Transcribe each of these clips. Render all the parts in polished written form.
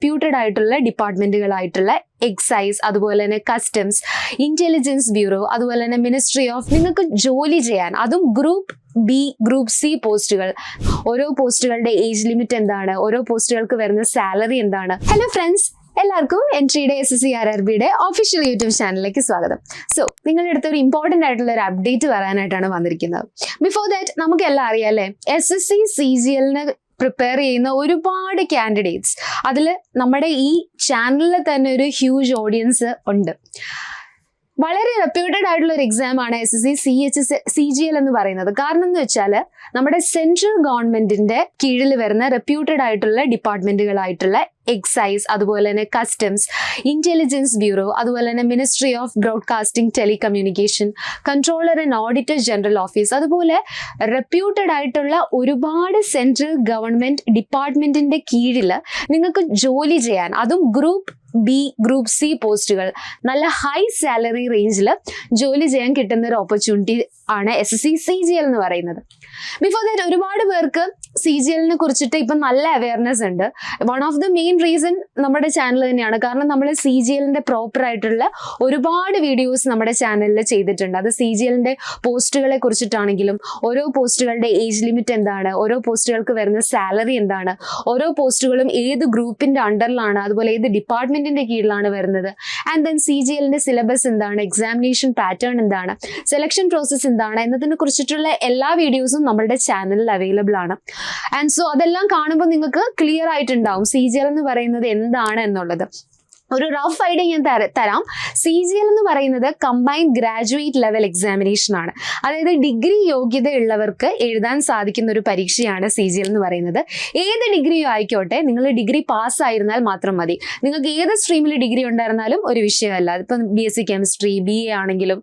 Reputed ആയിട്ടുള്ള ഡിപ്പാർട്ട്മെന്റുകളായിട്ടുള്ള excise, അതുപോലെ തന്നെ കസ്റ്റംസ്, ഇന്റലിജൻസ് ബ്യൂറോ, അതുപോലെ തന്നെ മിനിസ്ട്രി ഓഫ്, നിങ്ങൾക്ക് ജോലി ചെയ്യാൻ, അതും ഗ്രൂപ്പ് ബി, ഗ്രൂപ്പ് സി പോസ്റ്റുകൾ, ഓരോ പോസ്റ്റുകളുടെ ഏജ് ലിമിറ്റ് എന്താണ്, ഓരോ പോസ്റ്റുകൾക്ക് വരുന്ന സാലറി എന്താണ്. ഹലോ ഫ്രണ്ട്സ്, എല്ലാവർക്കും എൻട്രിയുടെ SSC-RRBയുടെ ഒഫീഷ്യൽ യൂട്യൂബ് ചാനലിലേക്ക് സ്വാഗതം. സോ നിങ്ങളുടെ അടുത്ത് ഒരു ഇമ്പോർട്ടൻ്റ് ആയിട്ടുള്ള ഒരു അപ്ഡേറ്റ് പറയാനായിട്ടാണ് വന്നിരിക്കുന്നത്. ബിഫോർ ദാറ്റ് നമുക്കെല്ലാം അറിയാം അല്ലേ, SSC-CGLന് പ്രിപ്പയർ ചെയ്യുന്ന ഒരുപാട് കാൻഡിഡേറ്റ്സ്, അതിൽ നമ്മുടെ ഈ ചാനലിൽ തന്നെ ഒരു ഹ്യൂജ് ഓഡിയൻസ് ഉണ്ട്. വളരെ റെപ്യൂട്ടഡ് ആയിട്ടുള്ള ഒരു എക്സാം ആണ് SSC-CGL എന്ന് പറയുന്നത്. കാരണം എന്ന് വെച്ചാൽ നമ്മുടെ സെൻട്രൽ ഗവൺമെന്റിന്റെ കീഴിൽ വരുന്ന റെപ്യൂട്ടഡ് ആയിട്ടുള്ള ഡിപ്പാർട്ട്മെന്റുകളായിട്ടുള്ള എക്സൈസ്, അതുപോലെ തന്നെ കസ്റ്റംസ്, ഇന്റലിജൻസ് ബ്യൂറോ, അതുപോലെ തന്നെ ministry of broadcasting telecommunication, controller and auditor general office, അതുപോലെ റെപ്യൂട്ടഡ് ആയിട്ടുള്ള ഒരുപാട് സെൻട്രൽ ഗവൺമെന്റ് ഡിപ്പാർട്ട്മെന്റിന്റെ കീഴിൽ നിങ്ങൾക്ക് ജോലി ചെയ്യാൻ, അതും ഗ്രൂപ്പ് ബി, ഗ്രൂപ്പ് സി പോസ്റ്റുകൾ, നല്ല ഹൈ സാലറി റേഞ്ചിൽ ജോലി ചെയ്യാൻ കിട്ടുന്ന ഒരു ഓപ്പർച്യൂണിറ്റി ആണ് SSC-CGL എന്ന് പറയുന്നത്. ബിഫോർ ദാറ്റ് ഒരുപാട് പേർക്ക് CGLനെ കുറിച്ചിട്ട് ഇപ്പം നല്ല അവയർനെസ് ഉണ്ട്. One of the main reason നമ്മുടെ ചാനൽ തന്നെയാണ്. കാരണം നമ്മൾ CGLന്റെ പ്രോപ്പർ ആയിട്ടുള്ള ഒരുപാട് വീഡിയോസ് നമ്മുടെ ചാനലിൽ ചെയ്തിട്ടുണ്ട്. അത് CGLന്റെ പോസ്റ്റുകളെ കുറിച്ചിട്ടാണെങ്കിലും, ഓരോ പോസ്റ്റുകളുടെ ഏജ് ലിമിറ്റ് എന്താണ്, ഓരോ പോസ്റ്റുകൾക്ക് വരുന്ന സാലറി എന്താണ്, ഓരോ പോസ്റ്റുകളും ഏത് ഗ്രൂപ്പിന്റെ അണ്ടറിലാണ്, അതുപോലെ ഏത് ഡിപ്പാർട്ട്മെന്റിന്റെ കീഴിലാണ് വരുന്നത്, ആൻഡ് ദെൻ CGLന്റെ സിലബസ് എന്താണ്, എക്സാമിനേഷൻ പാറ്റേൺ എന്താണ്, സെലക്ഷൻ പ്രോസസ് എന്താണ് എന്നതിനെ കുറിച്ചിട്ടുള്ള എല്ലാ വീഡിയോസും നമ്മുടെ ചാനലിൽ അവൈലബിൾ ആണ്. ആൻഡ് സോ അതെല്ലാം കാണുമ്പോൾ നിങ്ങൾക്ക് ക്ലിയർ ആയിട്ടുണ്ടാവും CGL എന്ന് പറയുന്നത് എന്താണ് എന്നുള്ളത്. ഒരു റഫ് ഐഡിയ ഞാൻ തരാം. CGL എന്ന് പറയുന്നത് കമ്പൈൻഡ് ഗ്രാജുവേറ്റ് ലെവൽ എക്സാമിനേഷൻ ആണ്. അതായത് ഡിഗ്രി യോഗ്യത ഉള്ളവർക്ക് എഴുതാൻ സാധിക്കുന്ന ഒരു പരീക്ഷയാണ് CGL എന്ന് പറയുന്നത്. ഏത് ഡിഗ്രിയോ ആയിക്കോട്ടെ, നിങ്ങൾ ഡിഗ്രി പാസ് ആയിരുന്നാൽ മാത്രം മതി. നിങ്ങൾക്ക് ഏത് സ്ട്രീമിൽ ഡിഗ്രി ഉണ്ടായിരുന്നാലും ഒരു വിഷയമല്ല. ഇപ്പം BSc കെമിസ്ട്രി, BA ആണെങ്കിലും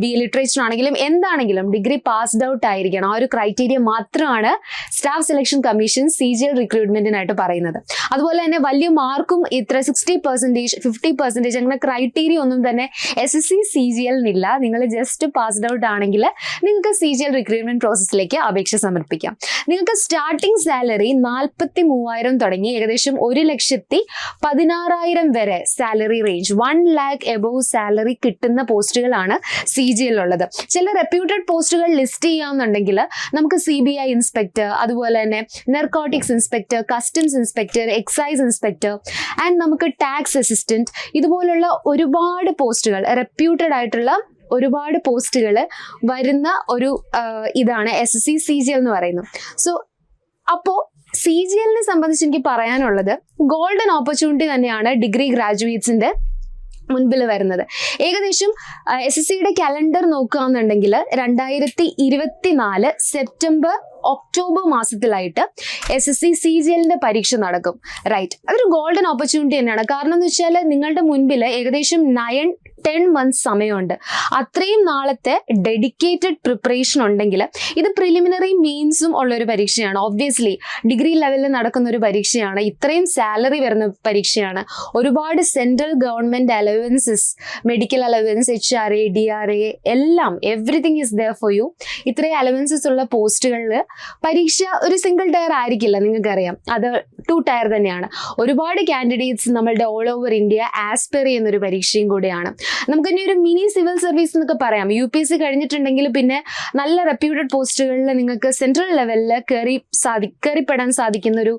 BA ലിറ്ററേച്ചർ ആണെങ്കിലും എന്താണെങ്കിലും ഡിഗ്രി പാസ്ഡ് ഔട്ട് ആയിരിക്കണം. ആ ഒരു ക്രൈറ്റീരിയ മാത്രമാണ് സ്റ്റാഫ് സെലക്ഷൻ കമ്മീഷൻ CGL റിക്രൂട്ട്മെന്റിനായിട്ട് പറയുന്നത്. അതുപോലെ തന്നെ വലിയ മാർക്കും ഇത്ര 60%, 50% അങ്ങനെ ക്രൈറ്റീരിയ ഒന്നും തന്നെ SSC-CGL-നില്ല. നിങ്ങൾ ജസ്റ്റ് പാസ്ഡ് ഔട്ട് ആണെങ്കിൽ നിങ്ങൾക്ക് CGL റിക്രൂട്ട്മെന്റ് പ്രോസസ്സിലേക്ക് അപേക്ഷ സമർപ്പിക്കാം. നിങ്ങൾക്ക് സ്റ്റാർട്ടിംഗ് സാലറി 43,000 തുടങ്ങി ഏകദേശം 1,16,000 വരെ salary range, 1 lakh above salary കിട്ടുന്ന പോസ്റ്റുകളാണ് CGL ഉള്ളത്. ചില റെപ്യൂട്ടഡ് പോസ്റ്റുകൾ ലിസ്റ്റ് ചെയ്യാമെന്നുണ്ടെങ്കിൽ നമുക്ക് CBI ഇൻസ്പെക്ടർ, അതുപോലെ തന്നെ narcotics inspector, customs inspector, excise inspector, and നമുക്ക് ടാക്സ് അസിസ്റ്റന്റ്, ഇതുപോലുള്ള ഒരുപാട് പോസ്റ്റുകൾ, റെപ്യൂട്ടഡ് ആയിട്ടുള്ള ഒരുപാട് പോസ്റ്റുകൾ വരുന്ന ഒരു ഇതാണ് SSC-CGL എന്ന് പറയുന്നത്. സോ അപ്പോൾ CGLനെ സംബന്ധിച്ച് എനിക്ക് പറയാനുള്ളത് ഗോൾഡൻ ഓപ്പർച്യൂണിറ്റി തന്നെയാണ് ഡിഗ്രി ഗ്രാജുവേറ്റ്സിന്റെ മുൻപിൽ വരുന്നത്. ഏകദേശം SSCയുടെ കലണ്ടർ നോക്കുകയാണെന്നുണ്ടെങ്കിൽ 2024 സെപ്റ്റംബർ ഒക്ടോബർ മാസത്തിലായിട്ട് SSC-CGLന്റെ പരീക്ഷ നടക്കും. റൈറ്റ്, അതൊരു ഗോൾഡൻ ഓപ്പർച്യൂണിറ്റി തന്നെയാണ്. കാരണം എന്ന് വെച്ചാൽ നിങ്ങളുടെ മുൻപിൽ ഏകദേശം 9-10 months സമയമുണ്ട്. അത്രയും നാളത്തെ ഡെഡിക്കേറ്റഡ് പ്രിപ്പറേഷൻ ഉണ്ടെങ്കിൽ ഇത് പ്രിലിമിനറി മീൻസും ഉള്ളൊരു പരീക്ഷയാണ്. ഒബ്വിയസ്ലി ഡിഗ്രി ലെവലിൽ നടക്കുന്ന ഒരു പരീക്ഷയാണ്. ഇത്രയും സാലറി വരുന്ന പരീക്ഷയാണ്. ഒരുപാട് central government allowances, medical allowance, HRA, DRA എല്ലാം, everything is there for you. ഇത്രയും അലവൻസസ് ഉള്ള പോസ്റ്റുകളിൽ പരീക്ഷ ഒരു സിംഗിൾ ടയർ ആയിരിക്കില്ല, നിങ്ങൾക്കറിയാം. അത് 2 ടയർ തന്നെയാണ്. ഒരുപാട് കാൻഡിഡേറ്റ്സ് നമ്മളുടെ ഓൾ ഓവർ ഇന്ത്യ ആസ്പയർ ചെയ്യുന്ന ഒരു പരീക്ഷയും കൂടെയാണ്. നമുക്ക് ഇനി ഒരു മിനി സിവിൽ സർവീസ് എന്നൊക്കെ പറയാം. UPSC കഴിഞ്ഞിട്ടുണ്ടെങ്കിൽ പിന്നെ നല്ല റെപ്യൂട്ടഡ് പോസ്റ്റുകളിൽ നിങ്ങൾക്ക് സെൻട്രൽ ലെവലിൽ കയറിപ്പെടാൻ സാധിക്കുന്ന ഒരു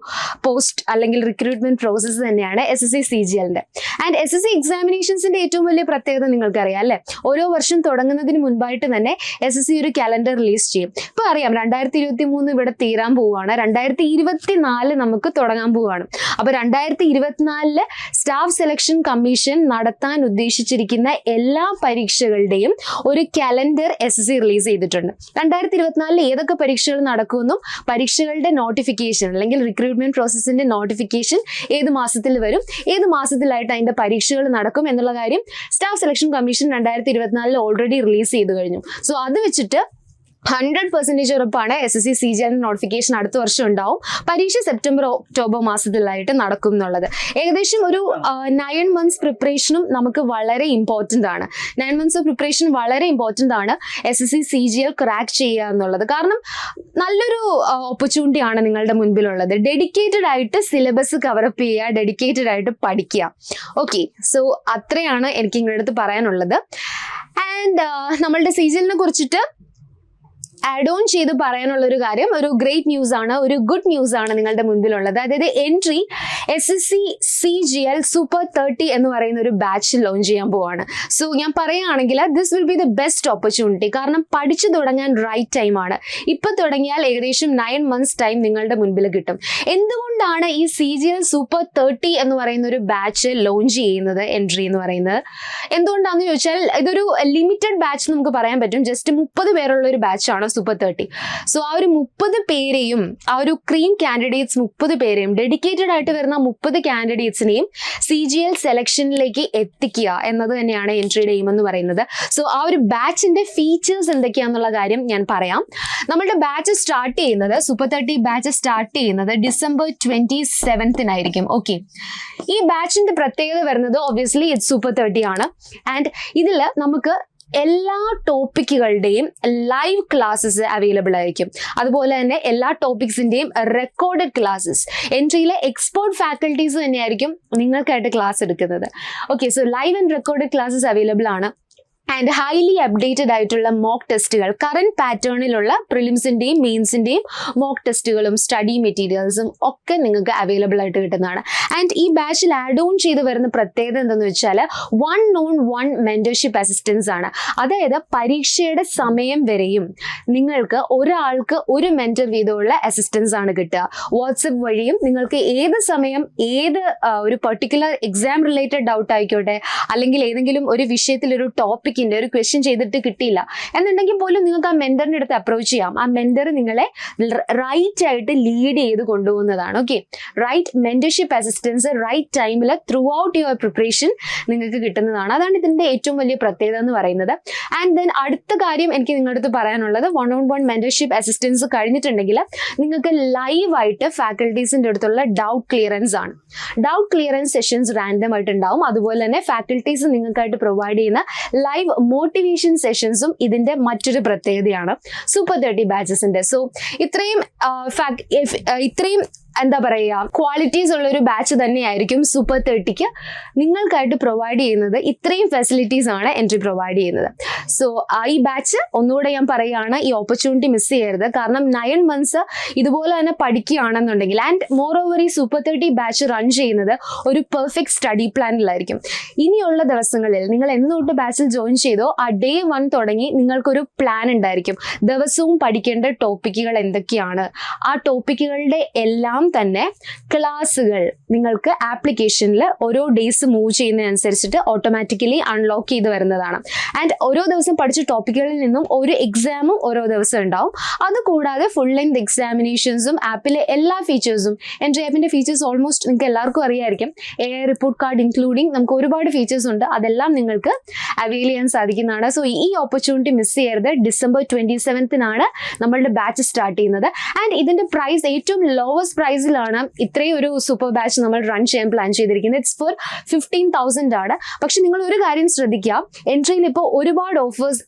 പോസ്റ്റ് അല്ലെങ്കിൽ റിക്രൂട്ട്മെന്റ് പ്രോസസ്സ് തന്നെയാണ് SSC-CGLന്റെ. ആൻഡ് SSC എക്സാമിനേഷൻസിന്റെ ഏറ്റവും വലിയ പ്രത്യേകത നിങ്ങൾക്കറിയാം അല്ലേ, ഓരോ വർഷം തുടങ്ങുന്നതിന് മുൻപായിട്ട് തന്നെ SSC ഒരു കലണ്ടർ റിലീസ് ചെയ്യും. ഇപ്പൊ അറിയാം 2023 ഇവിടെ തീരാൻ പോവുകയാണ്, 2024 നമുക്ക് തുടങ്ങാൻ പോവുകയാണ്. അപ്പൊ 2024 സ്റ്റാഫ് സെലക്ഷൻ കമ്മീഷൻ നടത്താൻ ഉദ്ദേശിച്ചിരിക്കുന്ന എല്ലാ പരീക്ഷകളുടെയും ഒരു കലണ്ടർ SSC റിലീസ് ചെയ്തിട്ടുണ്ട്. 2024 ഏതൊക്കെ പരീക്ഷകൾ നടക്കുമെന്നും പരീക്ഷകളുടെ നോട്ടിഫിക്കേഷൻ അല്ലെങ്കിൽ റിക്രൂട്ട്മെന്റ് പ്രോസസ്സിന്റെ നോട്ടിഫിക്കേഷൻ ഏത് മാസത്തിൽ വരും, ഏത് മാസത്തിലായിട്ട് അതിന്റെ പരീക്ഷകൾ നടക്കും എന്നുള്ള കാര്യം staff selection commission 2024 already release ചെയ്തു കഴിഞ്ഞു. സോ അത് വെച്ചിട്ട് 100% ഉറപ്പാണ് SSC CGL നോട്ടിഫിക്കേഷൻ അടുത്ത വർഷം ഉണ്ടാവും. പരീക്ഷ സെപ്റ്റംബർ ഒക്ടോബർ മാസത്തിലായിട്ട് നടക്കും എന്നുള്ളത്. ഏകദേശം ഒരു 9 months പ്രിപ്പറേഷനും നമുക്ക് വളരെ ഇമ്പോർട്ടൻ്റ് ആണ്. 9 months ഓഫ് പ്രിപ്പറേഷൻ വളരെ ഇമ്പോർട്ടൻ്റ് ആണ് SSC CGL ക്രാക്ക് ചെയ്യുക എന്നുള്ളത്. കാരണം നല്ലൊരു ഓപ്പർച്യൂണിറ്റി ആണ് നിങ്ങളുടെ മുൻപിലുള്ളത്. ഡെഡിക്കേറ്റഡ് ആയിട്ട് സിലബസ് കവറപ്പ് ചെയ്യുക, ഡെഡിക്കേറ്റഡ് ആയിട്ട് പഠിക്കുക. ഓക്കെ, സോ അത്രയാണ് എനിക്ക് നിങ്ങളുടെ അടുത്ത് പറയാനുള്ളത്. ആൻഡ് നമ്മളുടെ CGL-നെ കുറിച്ചിട്ട് ആഡ് ഓൺ ചെയ്ത് പറയാനുള്ള ഒരു കാര്യം, ഒരു ഗ്രേറ്റ് ന്യൂസ് ആണ്, ഒരു ഗുഡ് ന്യൂസ് ആണ് നിങ്ങളുടെ മുൻപിലുള്ളത്. അതായത് എൻട്രി SSC CGL Super 30 എന്ന് പറയുന്ന ഒരു ബാച്ച് ലോഞ്ച് ചെയ്യാൻ പോവാണ്. സോ ഞാൻ പറയുകയാണെങ്കിൽ this will be the best opportunity. കാരണം പഠിച്ചു തുടങ്ങാൻ റൈറ്റ് ടൈമാണ്. ഇപ്പം തുടങ്ങിയാൽ ഏകദേശം 9 months ടൈം നിങ്ങളുടെ മുൻപിൽ കിട്ടും. എന്തുകൊണ്ടാണ് ഈ CGL Super 30 എന്ന് പറയുന്ന ഒരു ബാച്ച് ലോഞ്ച് ചെയ്യുന്നത്, എൻട്രി എന്ന് പറയുന്നത് എന്തുകൊണ്ടാണെന്ന് ചോദിച്ചാൽ ഇതൊരു ലിമിറ്റഡ് ബാച്ച് നമുക്ക് പറയാൻ പറ്റും. ജസ്റ്റ് 30 പേരുള്ള ഒരു ബാച്ചാണ് Super 30. സോ ആ ഒരു 30 പേരെയും, ആ ഒരു ക്രീം കാൻഡിഡേറ്റ്സ് 30 പേരെയും, ഡെഡിക്കേറ്റഡ് ആയിട്ട് വരുന്ന 30 കാൻഡിഡേറ്റ്സിനെയും CGL സെലക്ഷനിലേക്ക് എത്തിക്കുക എന്നത് തന്നെയാണ് എൻട്രിയുടെ എയിം എന്ന് പറയുന്നത്. സോ ആ ഒരു ബാച്ചിന്റെ ഫീച്ചേഴ്സ് എന്തൊക്കെയാണെന്നുള്ള കാര്യം ഞാൻ പറയാം. നമ്മളുടെ ബാച്ച് സ്റ്റാർട്ട് ചെയ്യുന്നത്, Super 30 ബാച്ച് സ്റ്റാർട്ട് ചെയ്യുന്നത് December 27 ഓക്കെ. ഈ ബാച്ചിന്റെ പ്രത്യേകത വരുന്നത് ഒബ്വിയസ്ലി ഇത് Super 30 ആണ്. ആൻഡ് ഇതിൽ നമുക്ക് എല്ലാ ടോപ്പിക്കുകളുടെയും ലൈവ് ക്ലാസ്സസ് അവൈലബിൾ ആയിരിക്കും. അതുപോലെ തന്നെ എല്ലാ ടോപ്പിക്സിന്റെയും റെക്കോർഡഡ് ക്ലാസ്സസ്, എൻട്രിയിലെ എക്സ്പേർട്ട് ഫാക്കൽറ്റീസ് തന്നെയായിരിക്കും നിങ്ങൾക്കായിട്ട് ക്ലാസ് എടുക്കുന്നത്. Okay, so live and recorded classes available ആണ്. ആൻഡ് ഹൈലി അപ്ഡേറ്റഡ് ആയിട്ടുള്ള മോക്ക് ടെസ്റ്റുകൾ, കറന്റ് പാറ്റേണിലുള്ള പ്രിലിംസിന്റെയും മെയിൻസിന്റെയും മോക്ക് ടെസ്റ്റുകളും സ്റ്റഡി മെറ്റീരിയൽസും ഒക്കെ നിങ്ങൾക്ക് അവൈലബിൾ ആയിട്ട് കിട്ടുന്നതാണ്. ആൻഡ് ഈ ബാച്ചിൽ ആഡ് ഓൺ ചെയ്ത് വരുന്ന പ്രത്യേകത എന്തെന്ന് വെച്ചാൽ 1-on-1 മെന്റർഷിപ്പ് അസിസ്റ്റൻസ് ആണ്. അതായത് പരീക്ഷയുടെ സമയം വരെയും നിങ്ങൾക്ക് ഒരാൾക്ക് ഒരു മെന്റർ വീതമുള്ള അസിസ്റ്റൻസ് ആണ് കിട്ടുക. വാട്സപ്പ് വഴിയും നിങ്ങൾക്ക് ഏത് സമയം ഏത് ഒരു പെർട്ടിക്കുലർ എക്സാം റിലേറ്റഡ് ഡൗട്ട് ആയിക്കോട്ടെ, അല്ലെങ്കിൽ ഏതെങ്കിലും ഒരു വിഷയത്തിൽ ഒരു ടോപ്പിക് ഒരു ക്വസ്റ്റ്യൻ ചെയ്തിട്ട് കിട്ടിയില്ല എന്നുണ്ടെങ്കിൽ പോലും നിങ്ങൾക്ക് ആ മെന്ററിന്റെ അടുത്ത് അപ്രോച്ച് ചെയ്യാം. ആ മെന്റർ നിങ്ങളെ റൈറ്റ് ആയിട്ട് ലീഡ് ചെയ്ത് കൊണ്ടുപോകുന്നതാണ്. Okay, right mentorship assistance right ടൈമിൽ ത്രൂ ഔട്ട് യുവർ പ്രിപ്പറേഷൻ നിങ്ങൾക്ക് കിട്ടുന്നതാണ്. അതാണ് ഇതിന്റെ ഏറ്റവും വലിയ പ്രത്യേകത എന്ന് പറയുന്നത്. ആൻഡ് ദെൻ അടുത്ത കാര്യം എനിക്ക് നിങ്ങളുടെ അടുത്ത് പറയാനുള്ളത്, 1-on-1 മെന്റർഷിപ്പ് അസിസ്റ്റൻസ് കഴിഞ്ഞിട്ടുണ്ടെങ്കിൽ നിങ്ങൾക്ക് ലൈവായിട്ട് ഫാക്കൽറ്റീസിന്റെ അടുത്തുള്ള ഡൗട്ട് ക്ലിയറൻസ് ആണ്. ഡൗട്ട് ക്ലിയറൻസ് സെഷൻസ് റാൻഡം ആയിട്ട് ഉണ്ടാവും. അതുപോലെ തന്നെ ഫാക്കൽറ്റീസ് നിങ്ങൾക്കായിട്ട് പ്രൊവൈഡ് ചെയ്യുന്ന ലൈവ് മോട്ടിവേഷൻ സെഷൻസും ഇതിന്റെ മറ്റൊരു പ്രത്യേകതയാണ് Super 30 ബാച്ചസിന്റെ. സോ ഇത്രയും എന്താ പറയുക, ക്വാളിറ്റീസ് ഉള്ള ഒരു ബാച്ച് തന്നെയായിരിക്കും Super 30ക്ക് നിങ്ങൾക്കായിട്ട് പ്രൊവൈഡ് ചെയ്യുന്നത്. ഇത്രയും ഫെസിലിറ്റീസ് ആണ് എൻട്രി പ്രൊവൈഡ് ചെയ്യുന്നത്. സോ ഈ ബാച്ച് ഒന്നുകൂടെ ഞാൻ പറയുകയാണ്, ഈ ഓപ്പർച്യൂണിറ്റി മിസ് ചെയ്യരുത്. കാരണം 9 months ഇതുപോലെ തന്നെ പഠിക്കുകയാണെന്നുണ്ടെങ്കിൽ, ആൻഡ് മോർ ഓവർ ഈ Super 30 ബാച്ച് റൺ ചെയ്യുന്നത് ഒരു പെർഫെക്റ്റ് സ്റ്റഡി പ്ലാനിലായിരിക്കും. ഇനിയുള്ള ദിവസങ്ങളിൽ നിങ്ങൾ എന്നോട്ട് ബാച്ചിൽ ജോയിൻ ചെയ്തോ, ആ Day 1 തുടങ്ങി നിങ്ങൾക്കൊരു പ്ലാൻ ഉണ്ടായിരിക്കും. ദിവസവും പഠിക്കേണ്ട ടോപ്പിക്കുകൾ എന്തൊക്കെയാണ്, ആ ടോപ്പിക്കുകളുടെ എല്ലാം തന്നെ ക്ലാസ്സുകൾ നിങ്ങൾക്ക് ആപ്ലിക്കേഷനിൽ ഓരോ ഡേയ്സ് മൂവ് ചെയ്യുന്നതനുസരിച്ചിട്ട് ഓട്ടോമാറ്റിക്കലി അൺലോക്ക് ചെയ്ത് വരുന്നതാണ്. ആൻഡ് ഓരോ ദിവസം പഠിച്ച ടോപ്പിക്കുകളിൽ നിന്നും ഒരു എക്സാമും ഓരോ ദിവസം ഉണ്ടാവും. അതുകൂടാതെ ഫുൾ ലെങ്ത് എക്സാമിനേഷൻസും ആപ്പിലെ എല്ലാ ഫീച്ചേഴ്സും, എൻട്രി ആപ്പിന്റെ ഫീച്ചേഴ്സ് ഓൾമോസ്റ്റ് നിങ്ങൾക്ക് എല്ലാവർക്കും അറിയായിരിക്കും. AI റിപ്പോർട്ട് കാർഡ് ഇൻക്ലൂഡിങ് നമുക്ക് ഒരുപാട് ഫീച്ചേഴ്സ് ഉണ്ട്. അതെല്ലാം നിങ്ങൾക്ക് അവൈൽ ചെയ്യാൻ സാധിക്കുന്നതാണ്. സോ ഈ ഓപ്പർച്യൂണിറ്റി മിസ് ചെയ്യരുത്. December 27 നമ്മളുടെ ബാച്ച് സ്റ്റാർട്ട് ചെയ്യുന്നത്. ആൻഡ് ഇതിന്റെ പ്രൈസ് ഏറ്റവും ലോവസ്റ്റ് പ്രൈസിലാണ് ഇത്രയും ഒരു സൂപ്പർ ബാച്ച് നമ്മൾ റൺ ചെയ്യാൻ പ്ലാൻ ചെയ്തിരിക്കുന്നത്. ഇറ്റ്സ് ഫോർ 15,000 ആണ്. പക്ഷെ നിങ്ങൾ ഒരു കാര്യം ശ്രദ്ധിക്കുക, എൻട്രിയിൽ ഇപ്പോൾ ഒരുപാട് ഓഫേഴ്സ്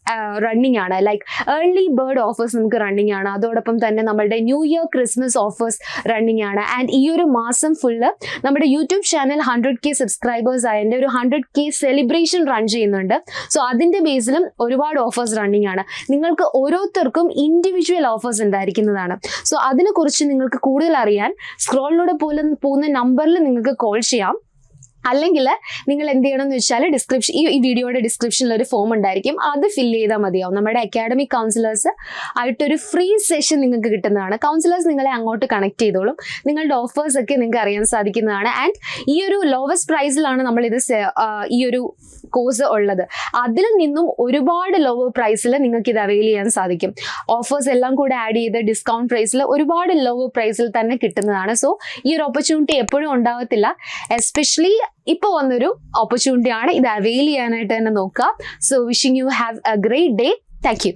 റണ്ണിങ് ആണ്. ലൈക്ക് ഏർലി ബേർഡ് ഓഫേഴ്സ് നമുക്ക് റണ്ണിങ് ആണ്. അതോടൊപ്പം തന്നെ നമ്മുടെ new year Christmas offers running ആണ്. ആൻഡ് ഈ ഒരു മാസം ഫുള്ള് നമ്മുടെ യൂട്യൂബ് ചാനൽ 100K സബ്സ്ക്രൈബേഴ്സ് ആയതിൻ്റെ ഒരു 100K സെലിബ്രേഷൻ റൺ ചെയ്യുന്നുണ്ട്. സോ അതിന്റെ ബേസിലും ഒരുപാട് ഓഫേഴ്സ് റണ്ണിങ് ആണ്. നിങ്ങൾക്ക് ഓരോരുത്തർക്കും ഇൻഡിവിജ്വൽ ഓഫേഴ്സ് ഉണ്ടായിരിക്കുന്നതാണ്. സോ അതിനെക്കുറിച്ച് നിങ്ങൾക്ക് കൂടുതൽ അറിയാൻ സ്ക്രോളിലൂടെ പോകുന്ന നമ്പറിൽ നിങ്ങൾക്ക് കോൾ ചെയ്യാം. അല്ലെങ്കിൽ നിങ്ങൾ എന്ത് ചെയ്യണം എന്ന് വെച്ചാൽ ഈ വീഡിയോയുടെ ഡിസ്ക്രിപ്ഷനിൽ ഒരു ഫോം ഉണ്ടായിരിക്കും, അത് ഫില്ല് ചെയ്താൽ മതിയാവും. നമ്മുടെ അക്കാഡമിക് കൗൺസിലേഴ്സ് ആയിട്ടൊരു ഫ്രീ സെഷൻ നിങ്ങൾക്ക് കിട്ടുന്നതാണ്. കൗൺസിലേഴ്സ് നിങ്ങളെ അങ്ങോട്ട് കണക്ട് ചെയ്തോളും. നിങ്ങളുടെ ഓഫേഴ്സ് ഒക്കെ നിങ്ങൾക്ക് അറിയാൻ സാധിക്കുന്നതാണ്. ആൻഡ് ഈ ഒരു ലോവസ്റ്റ് പ്രൈസിലാണ് നമ്മൾ ഈ ഒരു കോഴ്സ് ഉള്ളത്. അതിൽ നിന്നും ഒരുപാട് ലോവർ പ്രൈസിൽ നിങ്ങൾക്ക് ഇത് അവൈൽ ചെയ്യാൻ സാധിക്കും. ഓഫേഴ്സ് എല്ലാം കൂടെ ആഡ് ചെയ്ത് ഡിസ്കൗണ്ട് പ്രൈസിൽ ഒരുപാട് ലോവർ പ്രൈസിൽ തന്നെ കിട്ടുന്നതാണ്. സോ ഈ ഒരു ഓപ്പർച്യൂണിറ്റി എപ്പോഴും ഉണ്ടാവത്തില്ല. എസ്പെഷ്യലി ഇപ്പോൾ വന്നൊരു ഓപ്പർച്യൂണിറ്റി ആണ്. ഇത് അവൈൽ ചെയ്യാനായിട്ട് തന്നെ നോക്കുക. So wishing you have A great day. Thank you.